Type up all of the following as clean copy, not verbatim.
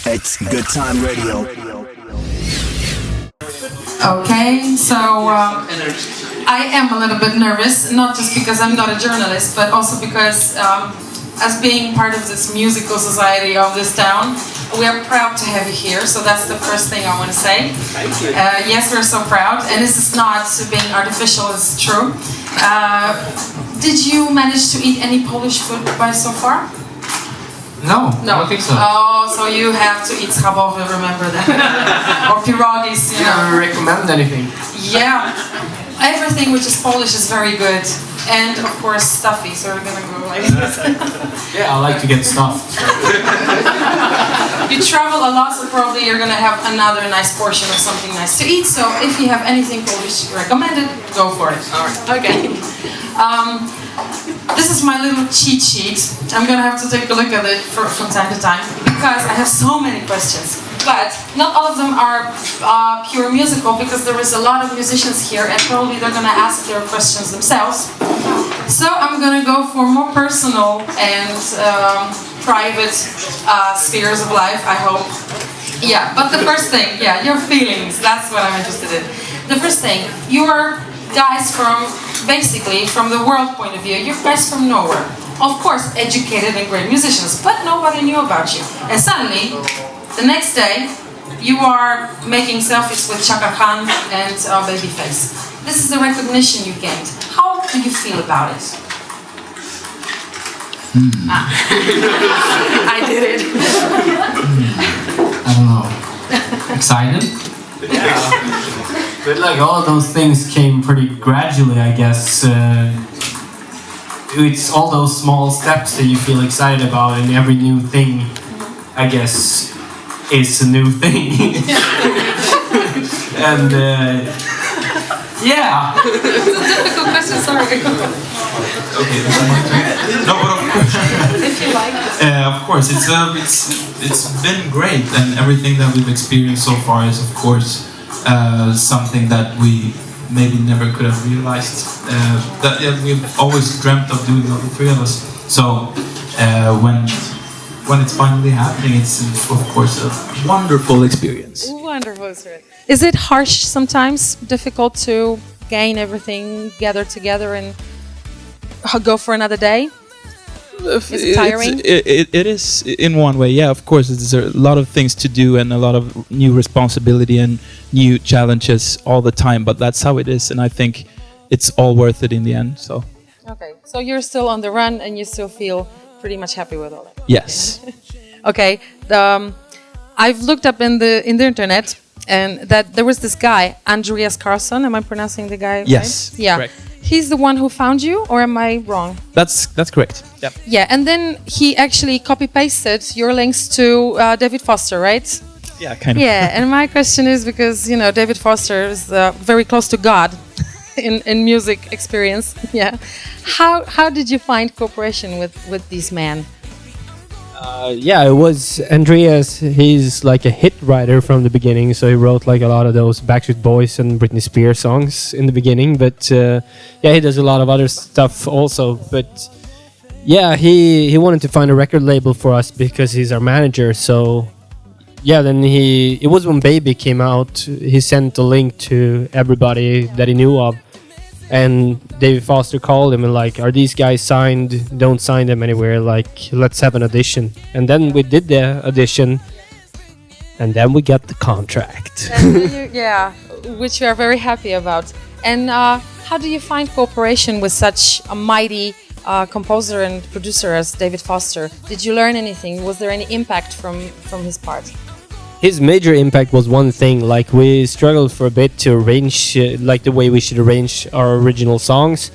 It's Good Time Radio. Okay, so I am a little bit nervous, not just because I'm not a journalist, but also because as being part of this musical society of this town, we are proud to have you here, so that's the first thing I want to say. Thank you. Yes, we're so proud, and this is not being artificial, it's true. Did you manage to eat any Polish food by so far? No, I don't think so. Oh, so you have to eat schabowy, remember that. Or pierogis, you know. Do you recommend anything? Yeah, everything which is Polish is very good. And of course stuffy, so we're gonna go like this. Yeah, I like to get stuffed. You travel a lot, so probably you're gonna have another nice portion of something nice to eat. So if you have anything Polish recommended, go for it. Alright. Okay. This is my little cheat sheet. I'm gonna have to take a look at it from time to time because I have so many questions. But not all of them are pure musical because there is a lot of musicians here and probably they're gonna ask their questions themselves. So I'm gonna go for more personal and private spheres of life, I hope. Yeah, but the first thing, yeah, your feelings, that's what I'm interested in. The first thing, you are guys basically from the world point of view, you're guys from nowhere. Of course, educated and great musicians, but nobody knew about you. And suddenly, the next day, you are making selfies with Chaka Khan and Babyface. This is the recognition you gained. How do you feel about it? I did it. I don't know. Excited? Yeah. But like all of those things came pretty gradually, I guess. It's all those small steps that you feel excited about, and every new thing, I guess, is a new thing. And yeah. It's a difficult question, sorry. Okay, that's my turn. No, but of course, If you like. of course, it's been great, and everything that we've experienced so far is, of course, something that we maybe never could have realized. That we've always dreamt of doing, all the three of us. So when it's finally happening, it's of course a wonderful experience. Wonderful experience. Is it harsh sometimes? Difficult to gain everything, gather together and go for another day? Is it tiring? It is in one way, yeah, of course. There's a lot of things to do and a lot of new responsibility and new challenges all the time, but that's how it is, and I think it's all worth it in the end. So. Okay, so you're still on the run and you still feel pretty much happy with all that? Yes. Okay, I've looked up in the internet and that there was this guy, Andreas Carlson. Am I pronouncing the guy yes, right? Yeah. Correct. He's the one who found you, or am I wrong? That's correct. Yeah. Yeah, and then he actually copy-pasted your links to David Foster, right? Yeah, kind of. Yeah, and my question is because, you know, David Foster is very close to God in music experience. Yeah. How did you find cooperation with these men? Yeah, it was Andreas. He's like a hit writer from the beginning, so he wrote like a lot of those Backstreet Boys and Britney Spears songs in the beginning. But yeah, he does a lot of other stuff also. But yeah, he wanted to find a record label for us because he's our manager. So yeah, then it was when Baby came out. He sent a link to everybody that he knew of. And David Foster called him and like, are these guys signed? Don't sign them anywhere. Like, let's have an audition. And then we did the audition. And then we got the contract. Yeah, which we are very happy about. And how do you find cooperation with such a mighty composer and producer as David Foster? Did you learn anything? Was there any impact from his part? His major impact was one thing, like we struggled for a bit to arrange like the way we should arrange our original songs,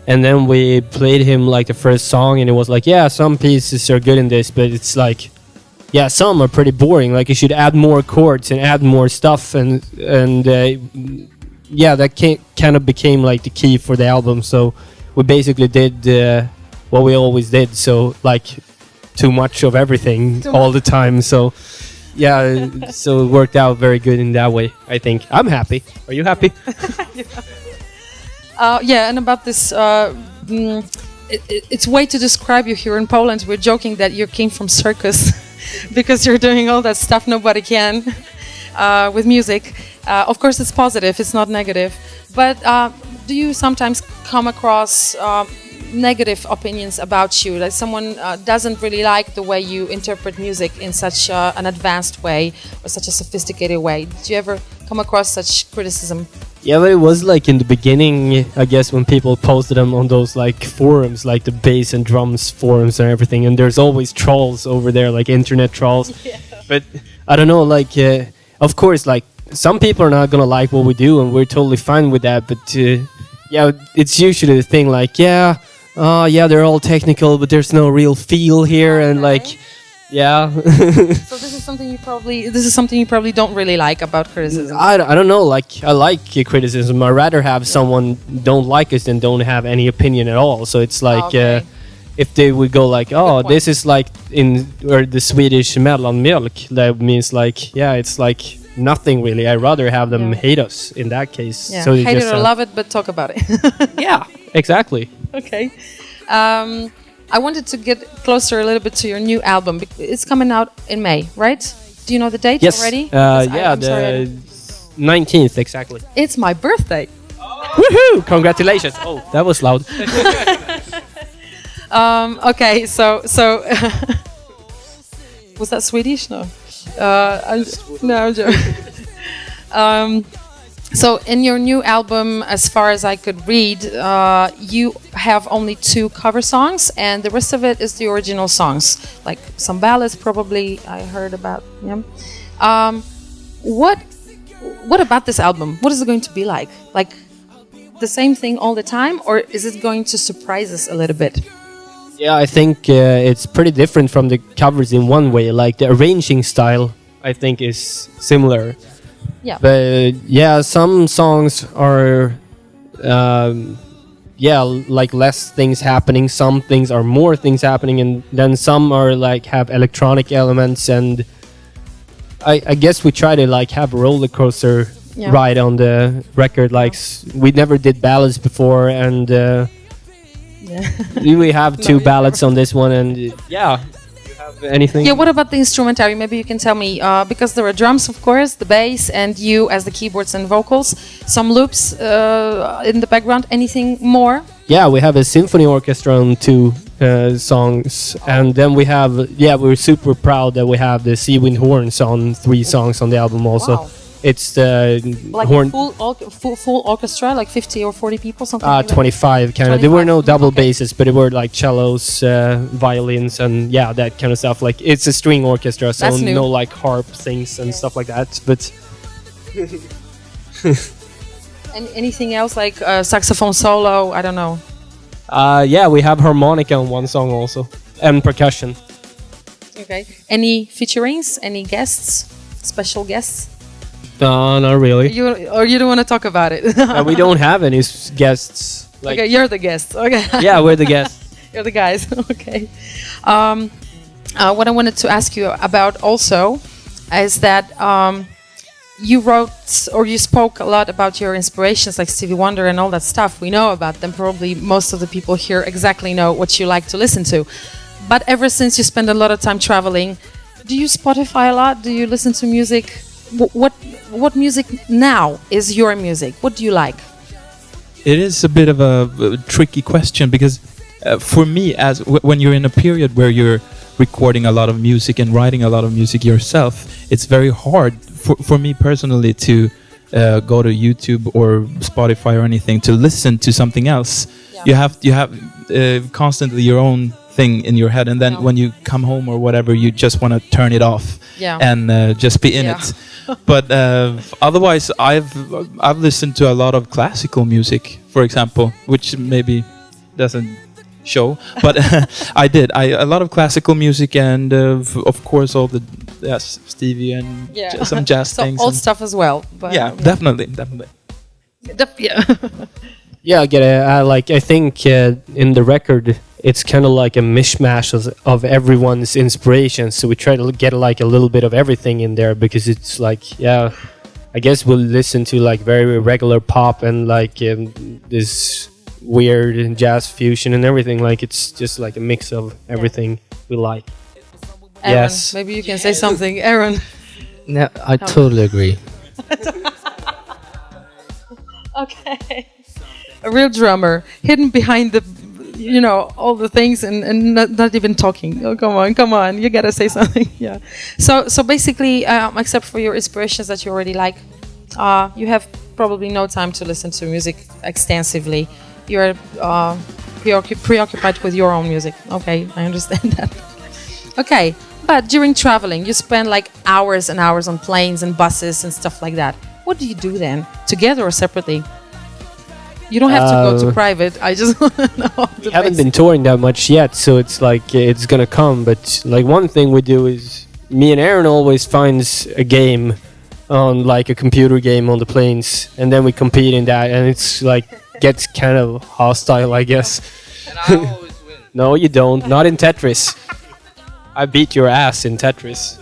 and then we played him like the first song and it was like, yeah, some pieces are good in this, but it's like, yeah, some are pretty boring, like you should add more chords and add more stuff, and yeah, that kind of became like the key for the album. So we basically did what we always did, so like too much of everything all the time. So yeah, so it worked out very good in that way, I think. I'm happy. Are you happy? Yeah, and about this, it's way to describe you here in Poland. We're joking that you came from circus. because you're doing all that stuff nobody can with music. Of course, it's positive; it's not negative. But do you sometimes come across negative opinions about you? Like someone doesn't really like the way you interpret music in such an advanced way or such a sophisticated way. Did you ever come across such criticism? Yeah, but it was like in the beginning, I guess, when people posted them on those like forums, like the bass and drums forums and everything, and there's always trolls over there, like internet trolls. Yeah. But I don't know, like, of course, like some people are not gonna like what we do, and we're totally fine with that. But yeah, it's usually the thing, like, yeah, they're all technical, but there's no real feel here, and like, yeah. So this is something you probably don't really like about criticism. I don't know, like I like criticism. I'd rather have someone don't like us than don't have any opinion at all. So it's like if they would go like, oh, this is like in or the Swedish mellanmjölk, that means like, yeah, it's like nothing really. I'd rather have them hate us in that case. Yeah. So Hate it or love it, but talk about it. Yeah, exactly. Okay. I wanted to get closer a little bit to your new album. It's coming out in May, right? Do you know the date already? Yeah, the 19th, exactly. It's my birthday. Woohoo! Congratulations. Oh, that was loud. Okay, so was that Swedish? No. I'm joking. So in your new album, as far as I could read, you have only 2 cover songs, and the rest of it is the original songs, like some ballads probably I heard about. Yeah. What about this album? What is it going to be like? Like the same thing all the time, or is it going to surprise us a little bit? Yeah, I think it's pretty different from the covers in one way. Like the arranging style, I think, is similar. Yeah. But yeah, some songs are, like less things happening. Some things are more things happening, and then some are like have electronic elements. And I guess we try to like have a roller coaster ride on the record. Like we never did ballads before, and we have 2 ballads on this one, and anything? Yeah, what about the instrumentary? Maybe you can tell me, because there are drums, of course, the bass, and you as the keyboards and vocals, some loops in the background, anything more? Yeah, we have a symphony orchestra on 2 songs, and then we have, we're super proud that we have the sea wind horns on 3 songs on the album also. Wow. It's the like horn... full orchestra, like 50 or 40 people, something like 25 kind of. There were no double basses, but it were like cellos, violins, and that kind of stuff. Like it's a string orchestra, so no like harp things and stuff like that. But and anything else like saxophone solo? I don't know. We have harmonica on 1 song also, and percussion. Okay. Any featurings? Any guests? Special guests? No, not really. You don't want to talk about it? We don't have any guests. Like, okay, you're the guest. Okay. Yeah, we're the guests. You're the guys. Okay. What I wanted to ask you about also is that you wrote or you spoke a lot about your inspirations like Stevie Wonder and all that stuff. We know about them. Probably most of the people here exactly know what you like to listen to. But ever since you spend a lot of time traveling, do you Spotify a lot? Do you listen to music? What music now is your music? What do you like? It is a bit of a tricky question because for me, as when you're in a period where you're recording a lot of music and writing a lot of music yourself, it's very hard for me personally to go to YouTube or Spotify or anything to listen to something else. Yeah. You have constantly your own thing in your head, and then when you come home or whatever, you just want to turn it off and just be in it. But otherwise, I've listened to a lot of classical music, for example, which maybe doesn't show, but I did. A lot of classical music, and of course all the Stevie and some jazz so things. Old stuff as well. But definitely. Yeah, I get it. I think in the record, it's kind of like a mishmash of everyone's inspiration. So we try to get like a little bit of everything in there because it's like, I guess we'll listen to like very regular pop and like this weird jazz fusion and everything. Like it's just like a mix of everything we like. Aaron, Yes. maybe you can say something. Aaron. No, I totally agree. Okay. A real drummer, hidden behind the, all the things and not even talking. Oh, come on, you gotta say something. Yeah. So basically, except for your inspirations that you already like, you have probably no time to listen to music extensively. You're preoccupied with your own music. Okay, I understand that. Okay, but during traveling, you spend like hours and hours on planes and buses and stuff like that. What do you do then? Together or separately? You don't have to go to private. I just want to know. We haven't been touring that much yet, so it's like it's gonna come. But like one thing we do is me and Aaron always finds a game on like a computer game on the planes, and then we compete in that, and it's like gets kind of hostile, I guess. And I always win. No, you don't. Not in Tetris. I beat your ass in Tetris.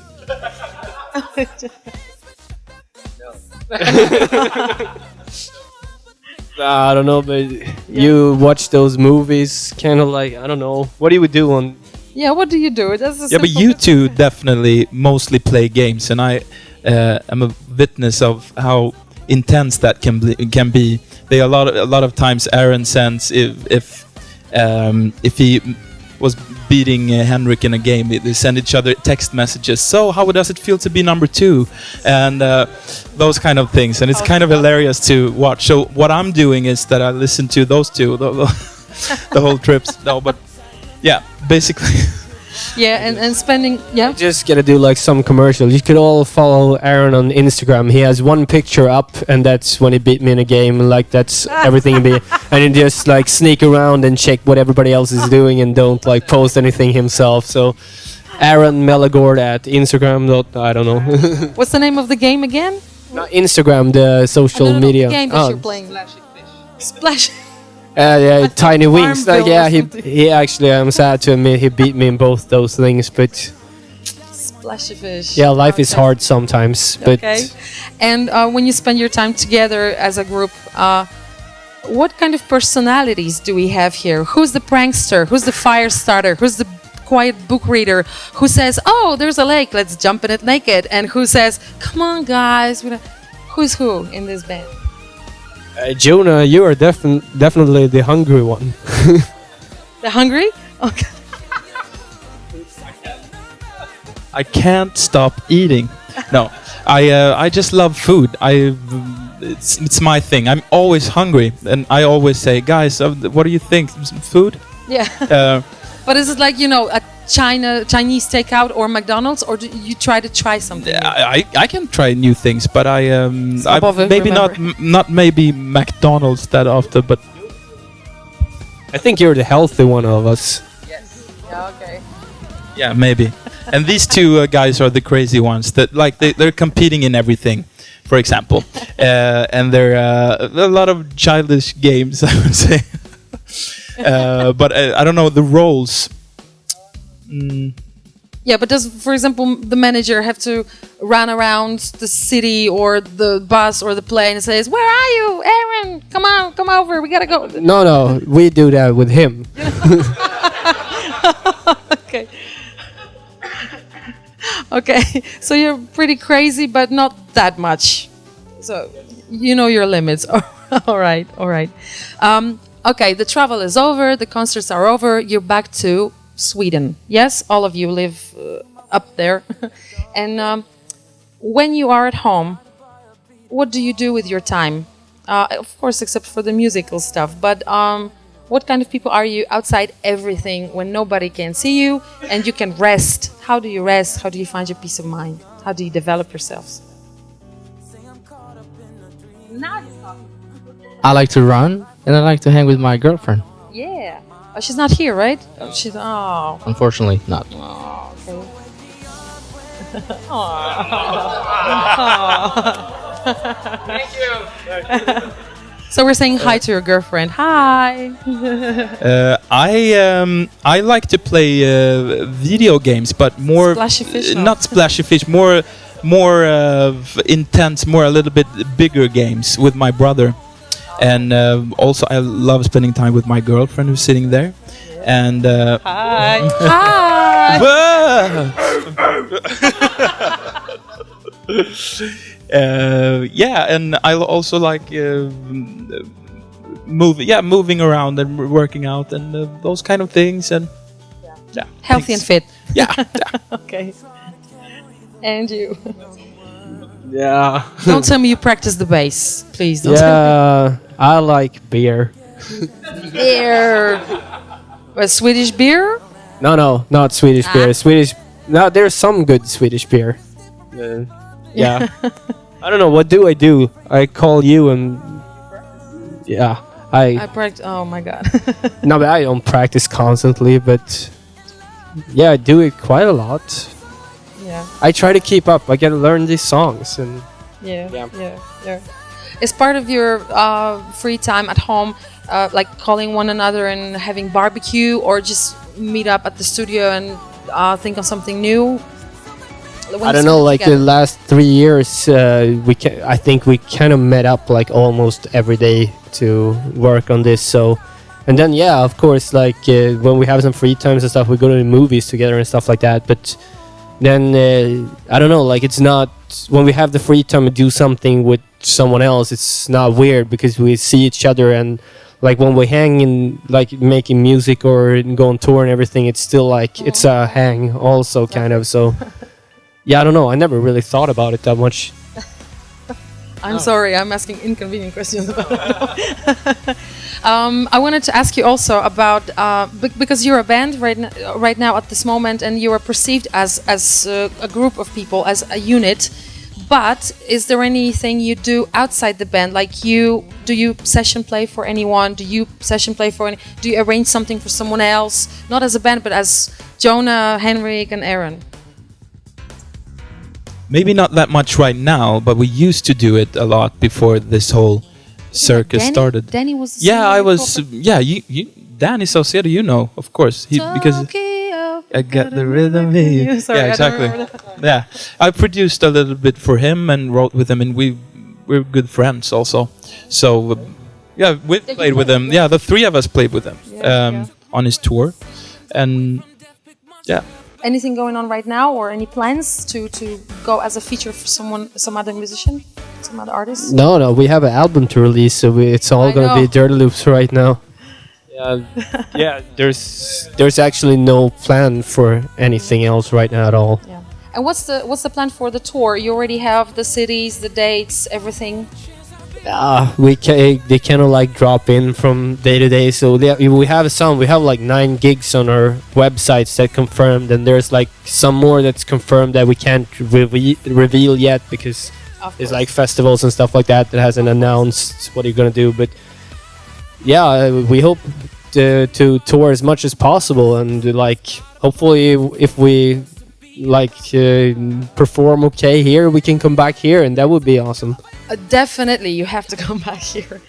I don't know, but you watch those movies, kind of like, I don't know. What do you do on? Yeah, what do you do? That's a Yeah, but simple you question. two definitely mostly play games, and I am a witness of how intense that can be. They a lot of times Aaron sends if he was beating Henrik in a game, they send each other text messages. So how does it feel to be number 2? And those kind of things, and it's kind of hilarious to watch. So what I'm doing is that I listen to those two the whole trips. No, but yeah, basically. Yeah, and spending, yeah. Just gotta do like some commercial. You could all follow Aaron on Instagram. He has one picture up, and that's when he beat me in a game. Like that's everything. And then just like sneak around and check what everybody else is doing, and don't like post anything himself. So, Aaron Melagord at Instagram. I don't know. What's the name of the game again? Not Instagram, the social media. The game that you're playing. Splash. Yeah, Tiny Wings. Like, Farmville yeah, or he actually. I'm sad to admit he beat me in both those things, but Splashy fish. yeah, life is hard sometimes. But Okay. And when you spend your time together as a group, what kind of personalities do we have here? Who's the prankster? Who's the fire starter? Who's the quiet book reader? Who says, "Oh, there's a lake, let's jump in it naked"? And who says, "Come on, guys"? Who's who in this band? Jonah, you are definitely the hungry one. The hungry? Okay. I can't stop eating. No, I just love food. It's my thing. I'm always hungry, and I always say, guys, what do you think? Some food? Yeah. But is it like, a Chinese takeout or McDonald's, or do you try something? I can try new things, but I maybe not maybe McDonald's that often, but I think you're the healthy one of us. Yeah, okay. yeah, maybe. And these two guys are the crazy ones that like they're competing in everything, for example, and they're a lot of childish games, I would say. But I don't know the roles. Yeah, but does, for example, the manager have to run around the city or the bus or the plane and says, "Where are you, Aaron? Come on, come over. We gotta go." No, we do that with him. Okay. Okay, so you're pretty crazy, but not that much. So you know your limits. All right. Okay, the travel is over. The concerts are over. You're back to Sweden. Yes, all of you live up there. And when you are at home, what do you do with your time? Of course, except for the musical stuff. But what kind of people are you outside everything when nobody can see you and you can rest? How do you rest? How do you find your peace of mind? How do you develop yourselves? I like to run, and I like to hang with my girlfriend. Yeah. Oh, she's not here, right? Oh. Unfortunately, not. Oh, okay. Thank you. So we're saying hi to your girlfriend. Hi. I like to play video games, but more Splashy fish, no. not splashy fish, more intense, more a little bit bigger games with my brother. And also I love spending time with my girlfriend who's sitting there. And Hi. Hi. Yeah, and I also like moving around and working out and those kind of things, and yeah, Healthy and fit. yeah. Okay. And you? Yeah. Don't tell me you practice the bass, please. Don't tell Yeah, I like beer. me. Beer. A Swedish beer? No, not Swedish beer. Swedish. No, there's some good Swedish beer. Yeah. I don't know. What do? I call you and yeah. I practice. Oh my god. No, but I don't practice constantly. But yeah, I do it quite a lot. Yeah. I try to keep up. I gotta learn these songs and Yeah. Is part of your free time at home, like calling one another and having barbecue, or just meet up at the studio and think of something new? When I you don't know. spend Like together? the last 3 years, I think we kind of met up like almost every day to work on this. So, and then yeah, of course, like when we have some free times and stuff, we go to the movies together and stuff like that. But then I don't know. Like it's not when we have the free time to do something with someone else. It's not weird because we see each other, and like when we hang in like making music or go on tour and everything, it's still like it's a hang also kind of. So. Yeah, I don't know. I never really thought about it that much. I'm sorry, I'm asking inconvenient questions about it. I wanted to ask you also about because you're a band right now at this moment, and you are perceived as a group of people, as a unit. But is there anything you do outside the band? Like do you session play for anyone? Do you arrange something for someone else? Not as a band, but as Jonah, Henrik, and Aaron. Maybe not that much right now, but we used to do it a lot before this whole circus started. Danny was. The Yeah, singer I of was. Yeah, you Danny Saucedo, you know, of course, because Tokyo, I got the rhythm here. Sorry, Yeah, I don't exactly. remember that. Yeah, I produced a little bit for him and wrote with him, and we're good friends also. So yeah, we played with him. Yeah, the three of us played with him on his tour, and yeah. Anything going on right now, or any plans to go as a feature for some other musician, some other artist? No, we have an album to release, so it's all I gonna be know. Dirty Loops right now. Yeah. There's actually no plan for anything else right now at all. Yeah. And what's the plan for the tour? You already have the cities, the dates, everything. They kind of like drop in from day to day. So we have like 9 gigs on our websites that confirmed, and there's like some more that's confirmed that we can't reveal yet because there's like festivals and stuff like that hasn't announced what you're gonna do. But yeah, we hope to tour as much as possible, and like hopefully if we like perform okay here, we can come back here, and that would be awesome. Definitely, you have to come back here.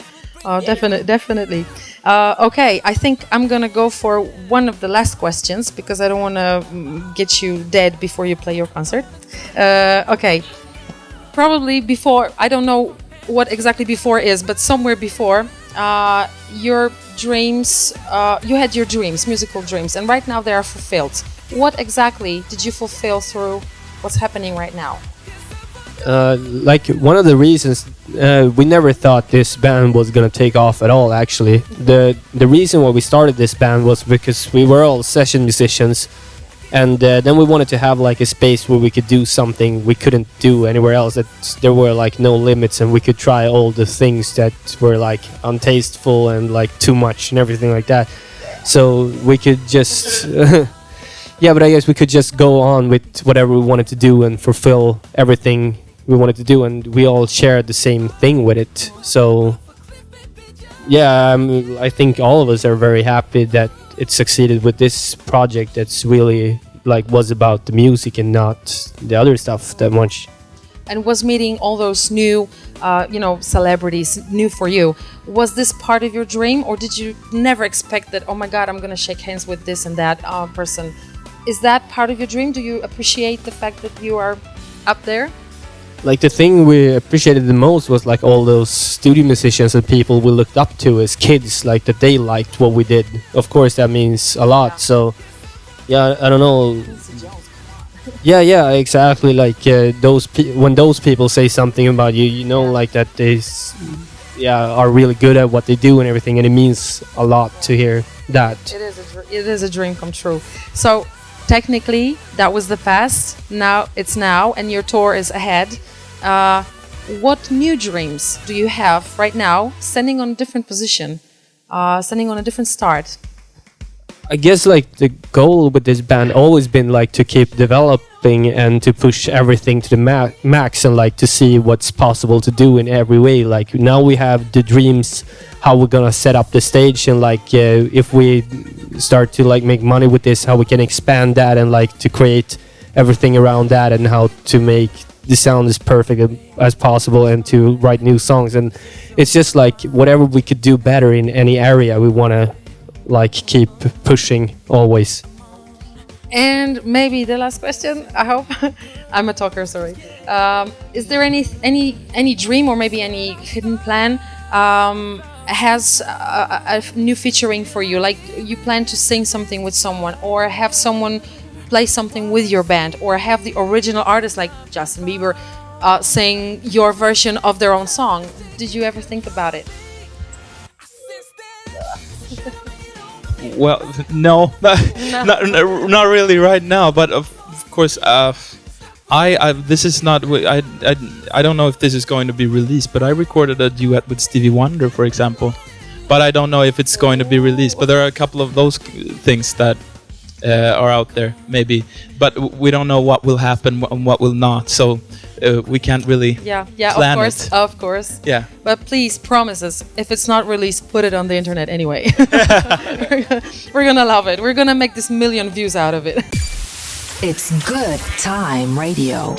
Oh, definitely. Okay, I think I'm gonna go for one of the last questions because I don't want to get you dead before you play your concert. Okay, probably before. I don't know what exactly before is, but somewhere before your dreams. You had your dreams, musical dreams, and right now they are fulfilled. What exactly did you fulfill through what's happening right now? Like one of the reasons we never thought this band was gonna take off at all. Actually, the reason why we started this band was because we were all session musicians, and then we wanted to have like a space where we could do something we couldn't do anywhere else. That there were like no limits, and we could try all the things that were like untasteful and like too much and everything like that. So we could just. Yeah, but I guess we could just go on with whatever we wanted to do and fulfill everything we wanted to do, and we all shared the same thing with it. So, yeah, I think all of us are very happy that it succeeded with this project that's really like was about the music and not the other stuff that much. And was meeting all those new, celebrities new for you. Was this part of your dream, or did you never expect that? Oh my God, I'm gonna shake hands with this and that person. Is that part of your dream? Do you appreciate the fact that you are up there? Like the thing we appreciated the most was like all those studio musicians and people we looked up to as kids, like that they liked what we did. Of course, that means a lot. Yeah. So, yeah, I don't know. Yeah, exactly. Like when those people say something about you, you know, like that they, are really good at what they do and everything, and it means a lot to hear that. It is a dream come true. So technically, that was the past. Now it's now, and your tour is ahead. What new dreams do you have right now, standing on a different position, standing on a different start? I guess like the goal with this band always been like to keep developing and to push everything to the max and like to see what's possible to do in every way. Like now we have the dreams how we're gonna set up the stage, and like if we start to like make money with this, how we can expand that and like to create everything around that, and how to make the sound as perfect as possible and to write new songs. And it's just like whatever we could do better in any area, we want to like keep pushing always. And maybe the last question, I hope. I'm a talker, sorry. Is there any dream or maybe any hidden plan has a new featuring for you? Like you plan to sing something with someone, or have someone play something with your band, or have the original artist like Justin Bieber sing your version of their own song? Did you ever think about it? Well, no, not really right now. But of course, this is not. I don't know if this is going to be released. But I recorded a duet with Stevie Wonder, for example. But I don't know if it's going to be released. But there are a couple of those things that are out there, maybe. But we don't know what will happen and what will not. So we can't really plan of course. Yeah. But please promise us, if it's not released, put it on the internet anyway. We're gonna love it. We're gonna make this million views out of it. It's Good Time Radio.